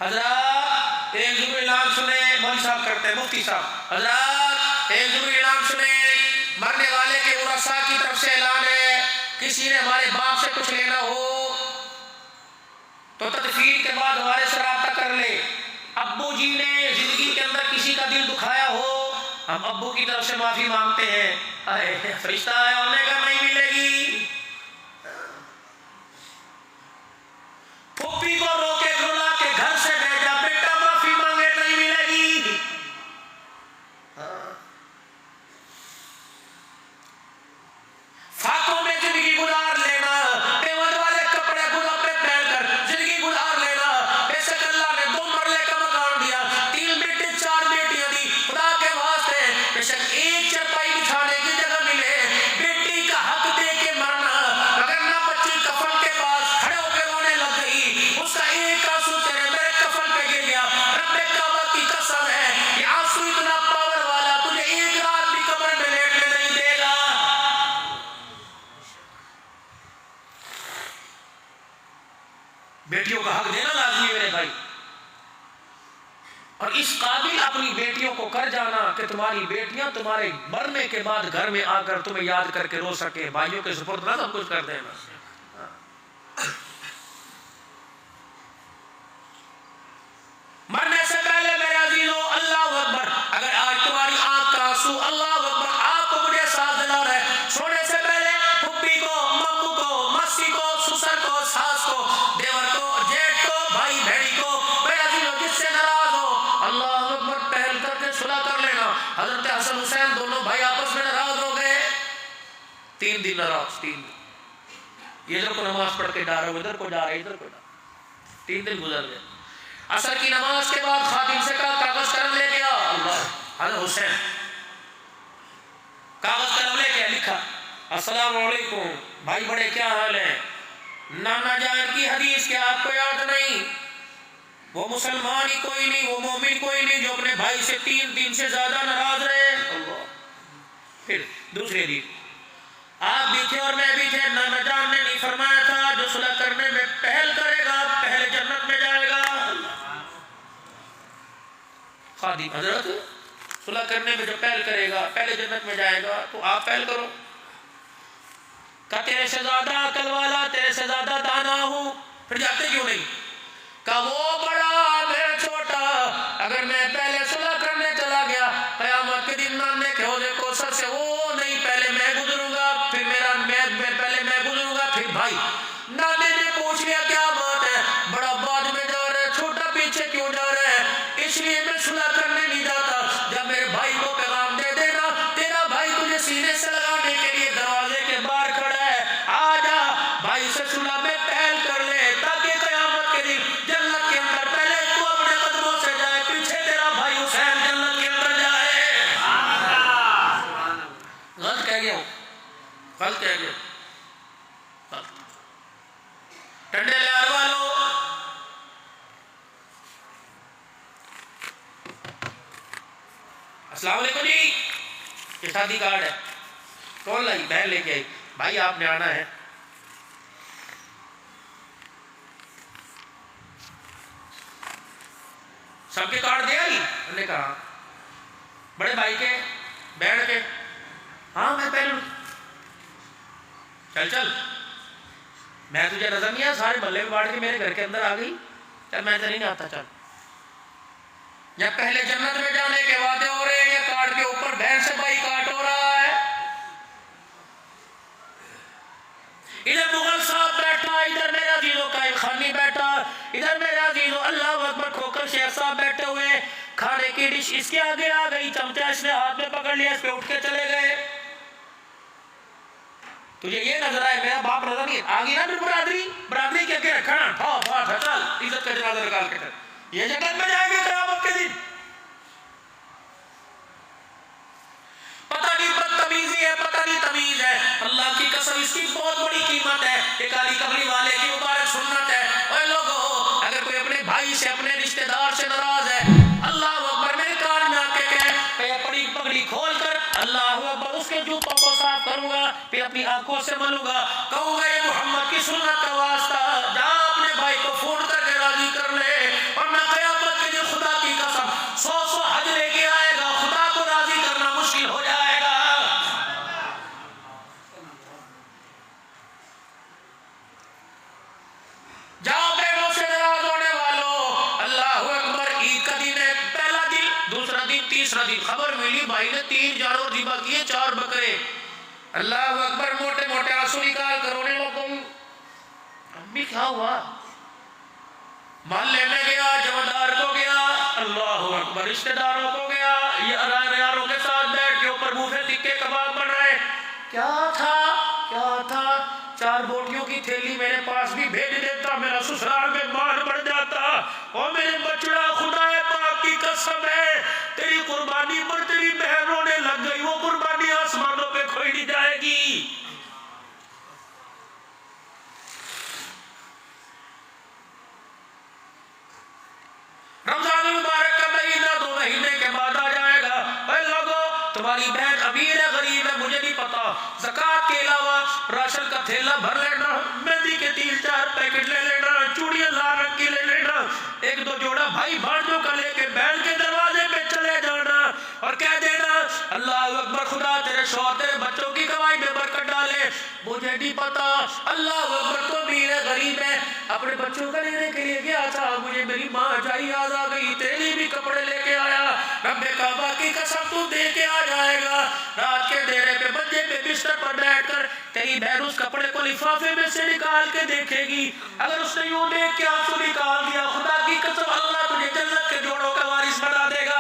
हजरत एक ज़रूरी ऐलान सुने, मौलवी साहब करते हैं, मुफ्ती साहब, हजरत एक ज़रूरी ऐलान सुने, मरने वाले के उरसा की तरफ से ऐलान है, किसी ने हमारे बाप से कुछ लेना हो तो तदफीन के बाद हमारे से राब्ता कर ले। अब्बू जी ने जिंदगी के अंदर किसी का दिल दुखाया हो, हम अब्बू की तरफ से माफी मांगते हैं। अरे फरिश्ता है, उन्हें का नहीं मिलेगी। फुप्पी को रोके रुला के घर से भेजा, बेटा माफी मांगे, नहीं मिलेगी। फाकों में जिंदगी गुजार लेना, पेवंद वाले कपड़े गुलाबे पहनकर जिंदगी गुजार लेना। बेशक अल्लाह ने 2 मरले का मकान दिया, 3 बेटे 4 बेटियां दी, खुदा के वास्ते बेशक एक चरपाई बिछाने की जगह मिले, बेटी का हक दे के मरना। अगर ना बच्ची कफन के पास खड़े होकर रोने लग गई, उसका एक आंसू तेरे मेरे कफन पे गिर गया, रब्बे काबा की कसम है ये आंसू इतना पावर वाला तुझे एक रात भी कब्र में लेटने नहीं देगा। बेटियों का हक देना लाजमी है मेरे भाई, और इस काबिल अपनी बेटियों को कर जाना कि तुम्हारी बेटियां तुम्हारे मरने के बाद घर में आकर तुम्हें याद करके रो सके। भाइयों के सुपुर्द ना सब कुछ कर देना। मरने से पहले मेरे अजीजों अल्लाह अकबर, अगर आज तुम्हारी आंख का आंसू अल्लाह अकबर आपको मुझे साथ दिला रहा है, सोने से पहले फुप्पी को, मम्मू को, मस्सी को, ससुर को, सास को, देवर को, जेठ को, भाई भेड़ी को, मेरे अजीजों जिससे नाराज हो अल्लाह अकबर पहल करके सुलह कर लेना। हजरत हसन हुसैन दोनों भाई आपस में नाराज हो गए, 3 दिन नाराज, 3 दिन इधर को नमाज पढ़ के जा रहे हो, इधर को जा रहे, इधर को जा, 3 दिन गुजर गए। असर की नमाज के बाद खादिम से कहा कागज कलम लेके आ। अल्लाह, हजरत हुसैन कागज कलम लेके लिखा, अस्सलाम वालेकुम भाई बड़े क्या हाल है, नाना जान की हदीस क्या आपको याद नहीं, वो मुसलमान ही कोई नहीं, वो मोमिन कोई नहीं जो अपने भाई से 3 दिन से ज्यादा नाराज रहे। अल्लाह, फिर दूसरे दिन आप भी थे और मैं भी थे, नाना जान ने नहीं फरमाया था जो सुलह करने में पहल करेगा पहले जन्नत में जाएगा। खादिम, हजरत सुलह करने में जो पहल करेगा पहले जन्नत में जाएगा, तो आप पहल करो। का तेरे से ज्यादा अकल वाला, तेरे से ज्यादा दाना हूं, फिर जाते क्यों नहीं? का वो बड़ा मैं छोटा, अगर मैं पहले सुलह करने चला गया कयामत के दिन नाने के हौज़े कौसर से वो नहीं, पहले मैं गुजरूंगा, फिर मेरा पहले मैं गुजरूंगा, फिर भाई। नाने ने पूछ लिया क्या बात है, बड़ा बाद में जा रहा है, छोटा पीछे क्यों जा रहा है? इसलिए मैं सुलह करने नहीं जाता, जब मेरे भाई को पैगाम दे देना तेरा भाई तुझे सीने से लगाने के लिए दरवाजे के बाहर खड़ा है, आजा भाई से सुलह में पहल कर ले, ताकि कयामत के दिन जन्नत के अंदर पहले तू अपने कदमों से जाए, पीछे तेरा भाई हुसैन जन्नत के अंदर जाए। गलत कह गया, गलत कह गया, ठंडे लिहार वालों, अस्सलाम वालेकुम जी, ये शादी कार्ड है, कौन लाई? बहन लेके आई, भाई आपने आना है। सबके कार्ड दे आई? हमने कहा बड़े भाई के, बहन के, हाँ मैं पहले, चल चल, मैं तुझे नजर नहीं आया, सारे मल्ले में बांट के मेरे घर के अंदर आ गई, चल मैं नहीं आता, चल। या पहले जन्नत में जाने के वादे हो रहे हैं, या कार्ड के ऊपर बहन से भाई काट हो रहा है। इधर मुगल साहब बैठा, इधर मेरा अजीजों कायल खानी बैठा, इधर मेरा अजीजों अल्लाह अकबर खोकर शेख साहब बैठे हुए, खाने की डिश इसके आगे आ गई, चमचा इसने हाथ में पकड़ लिया, इस पे उठ के चले गए। तुझे ये नजर आए मेरा बाप नजर नहीं आ गई ना, फिर बरादरी बरादरी के आगे रखना, चल इज्जत का जनाजा निकाल के चल, ये जन्नत में जाएंगे कयामत के दिन। पता नहीं बदतमीजी है, पता नहीं तमीज है, अल्लाह की कसम इसकी बहुत बड़ी कीमत है, एक काली कमली वाले की मुबारक सुन्नत है। और लोगों, अगर कोई अपने भाई से अपने रिश्तेदार से नाराज है, अल्लाह अकबर मेरे कान में आके कहे अपनी पगड़ी खोल कर अल्लाह अकबर, उसके जूतों को साफ करूंगा, फिर अपनी आंखों से मलूंगा, कहूंगा ये मोहम्मद की सुन्नत का वास्ता, जा अपने भाई को फोन करके राजी कर ले, और खबर मिली भाई ने 3 जानवर ज़िबा किए, 4 बकरे। अल्लाह अकबर, मोटे मोटे आंसू निकाल कर रोने लगा। अम्मी क्या हुआ? मोहल्ले में गया, जमादार को गया, अल्लाह अकबर, रिश्तेदारों को गया, ये यारों के साथ बैठ के ऊपर बूफे तिक्के कबाब बनाए। क्या था? 4 बोटियों की थैली मेरे पास भी भेज देता, मेरा ससुराल में मान बढ़ जाता। और मेरे बचड़ा, खुदाए पाक की कसम है, तेरी कुर्बानी पर तेरी बहन रोने लग गई। वो कुर्बानी आसमानों पे खोई नहीं जाएगी। रमजान मुबारक का महीना 2 महीने के बाद आ जाएगा। अरे लोगों, तुम्हारी बहन अमीर है गरीब है मुझे नहीं पता, ज़कात के अलावा राशन का थैला भर लेना, मेहंदी के 3-4 पैकेट ले लेना, चूड़ियां लाल रंग की ले लेना, 1-2 जोड़ा भाई भांजों का लेके बहन के दरवाजे पे चले जाना और कह देना अल्लाह अकबर, खुदा तेरे शौहर तेरे बच्चों की कमाई में बरकत डाले। मुझे नहीं पता अल्लाह अकबर तो अमीर है गरीब है, अपने बच्चों का लेने के लिए गया था, मुझे मेरी माँ जाई याद आ गई, तेरे भी कपड़े लेके आया। रब्बे काबा की कसम तू दे के आ जाएगा। रात के देरे पे मंजे पे बिस्तर पर बैठकर तेरी बहन उस कपड़े को लिफाफे में से निकाल के देखेगी। अगर उसने यूं देख के आंसू निकाल दिया, खुदा की कसम अल्लाह तुझे जन्नत के जोड़ों का वारिस बना देगा।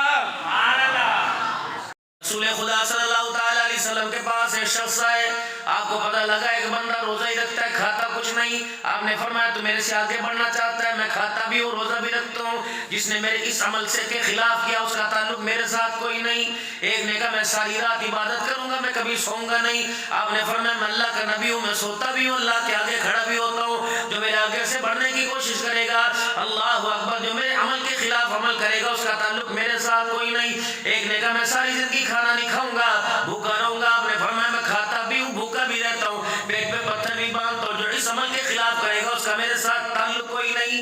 रसूल खुदा सल्लल्लाहु ताला अलैहि वसल्लम के पास एक शख्स आए, आपको पता लगा एक बंदा रोजा ही रखता है, खाता कुछ नहीं। आपने फरमाया तू मेरे से आगे बढ़ना चाहता है, मैं खाता भी हूँ रोजा भी रखता हूँ, जिसने मेरे इस अमल से के खिलाफ किया उसका ताल्लुक मेरे साथ कोई नहीं। एक ने कहा मैं सारी रात इबादत करूंगा, मैं कभी सोऊंगा नहीं। आपने फरमाया मैं अल्लाह का नबी हूँ, मैं सोता भी हूँ, अल्लाह के आगे खड़ा भी होता हूँ। जो मेरे आगे से बढ़ने की कोशिश करेगा, अल्लाह अकबर, जो मेरे अमल के खिलाफ अमल करेगा उसका ताल्लुक मेरे साथ कोई नहीं। एक ने कहा मैं सारी जिंदगी खाना नहीं खाऊंगा, भूखा रहूंगा। आपने फरमाया मैं खाता भी हूँ, भूखा भी रहता हूँ, पेट पे पत्थर भी बांधता हूँ। जो इस अमल के खिलाफ करेगा उसका मेरे साथ ताल्लुक कोई नहीं।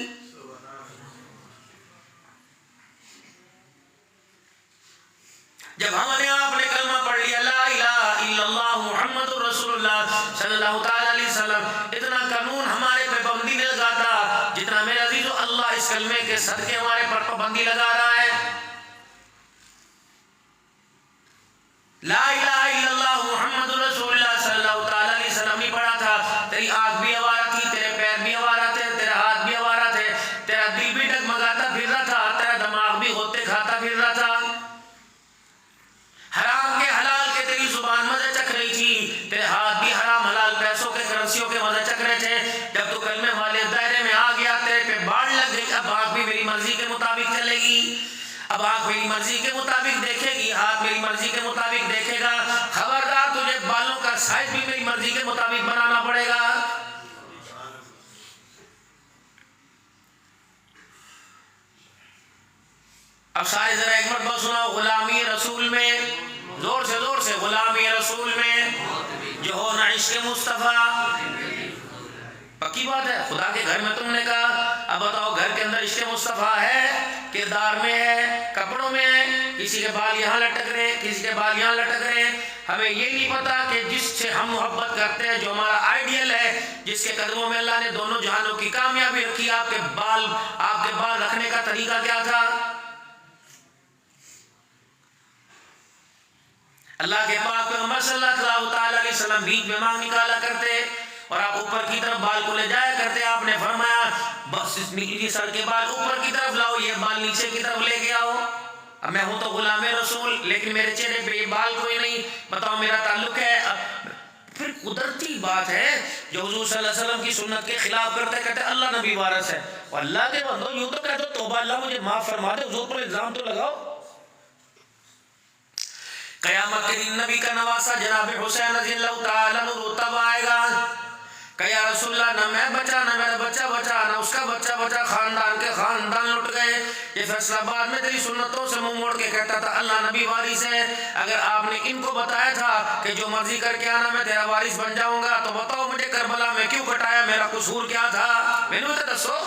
जब हमने आपने कलमा पढ़ लिया ला इलाहा इल्लल्लाह मुहम्मदुर रसूलुल्लाह सल्लल्लाहु ताला अलैहि वसल्लम, इतना कानून हमारे पे पाबंदी नहीं लगाता जितना मेरे अजीजों अल्लाह इस कलमे के सदके हमारे पर पाबंदी लगा रहा है। ला इलाहा इल्लल्लाह मुहम्मदुर रसूलुल्लाह सल्लल्लाहु ताला अलैहि वसल्लम नहीं पढ़ा था, तेरी आंख भी आवारा थी, तेरे पैर भी आवारा थे, तेरे हाथ भी आवारा थे, तेरा दिल भी डगमगाता फिर रहा था, तेरा दिमाग भी होते खाता फिर रहा था। हराम के हलाल के तेरी जुबान मजे चख रही थी, तेरे हाथ भी हराम हलाल पैसों के करेंसियों के मजे चख रहे थे। जब तू कलमे वाले दायरे में आ गया, तेरे पे बाढ़ लग गई। अब आंख भी मेरी मर्जी के मुताबिक चलेगी, अब आंख मेरी मर्जी के मुताबिक देखेगी, हाथ मेरी मर्जी के मुताबिक देखेगा। खबरदार तुझे बालों का साइज भी मेरी मर्जी के मुताबिक बनाना पड़ेगा। अब सारे जरा एक मरतबा सुनाओ, गुलामी रसूल में, जोर से गुलामी रसूल में जो हो ना इश्क मुस्तफा। पक्की बात है, खुदा के घर में तुमने कहा, अब बताओ घर के अंदर इश्क मुस्तफा है, किरदार में है, कपड़ों में है, किसी के बाल यहाँ लटक रहे, किसी के बाल यहाँ लटक रहे। हमें ये नहीं पता कि जिससे हम मोहब्बत करते हैं, जो हमारा आइडियल है, जिसके कदमों में अल्लाह ने दोनों जहानों की कामयाबी रखी, आपके बाल रखने का तरीका क्या था। अल्लाह के पाक पैगंबर सल्लल्लाहु अलैहि वसल्लम बीच में मांग निकाला करते और आप ऊपर की तरफ बाल को ले जाया करते। आपने फरमाया बस इस सर के बाल ऊपर की तरफ लाओ, ये बाल नीचे की तरफ लेके आओ। अब मैं हूं तो गुलाम रसूल, लेकिन मेरे चेहरे पे ये बाल कोई नहीं, बताओ मेरा ताल्लुक है। फिर कुदरती बात है जो हुजूर सल्लल्लाहु अलैहि वसल्लम की सुन्नत के खिलाफ करते कहते अल्लाह नबी वारस है। और अल्लाह के बंदो यूं तो कहते तौबा अल्लाह मुझे माफ फरमा दे, हुजूर पर इल्जाम तो लगाओ। कयामत के दिन नबी का नवासा जनाब हुसैन रज़ियल्लाहु ताला अन्हु तब आएगा, कया रसूलल्लाह, ना मैं बचा ना मेरा बच्चा बचा ना उसका बच्चा बचा, खानदान के खानदान लुट गए। ये फैसला बाद में तेरी सुन्नतों से मुंह मोड़ के कहता था अल्लाह नबी वारिस है। अगर आपने इनको बताया था कि जो मर्जी करके आना मैं तेरा वारिस बन जाऊंगा, तो बताओ मुझे करबला में क्यों कटाया, मेरा कसूर क्या था, मैंने तो दसो।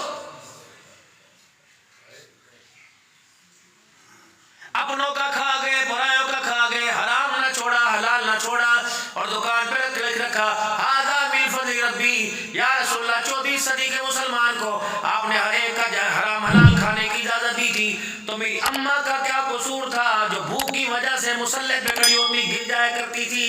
अपनों का खा गए, परायों का खा गए, हराम ना छोड़ा हलाल ना छोड़ा, और दुकान पे लिख रखा हादा मिन फज़ल रब्बी। या रसूलल्लाह 14वीं सदी के मुसलमान को आपने हर एक का हराम हलाल खाने की इजाजत दी थी, तो मेरी अम्मा का क्या कसूर था जो भूख की वजह से मुसल्ले पे खड़ी होती गिर जाया करती थी।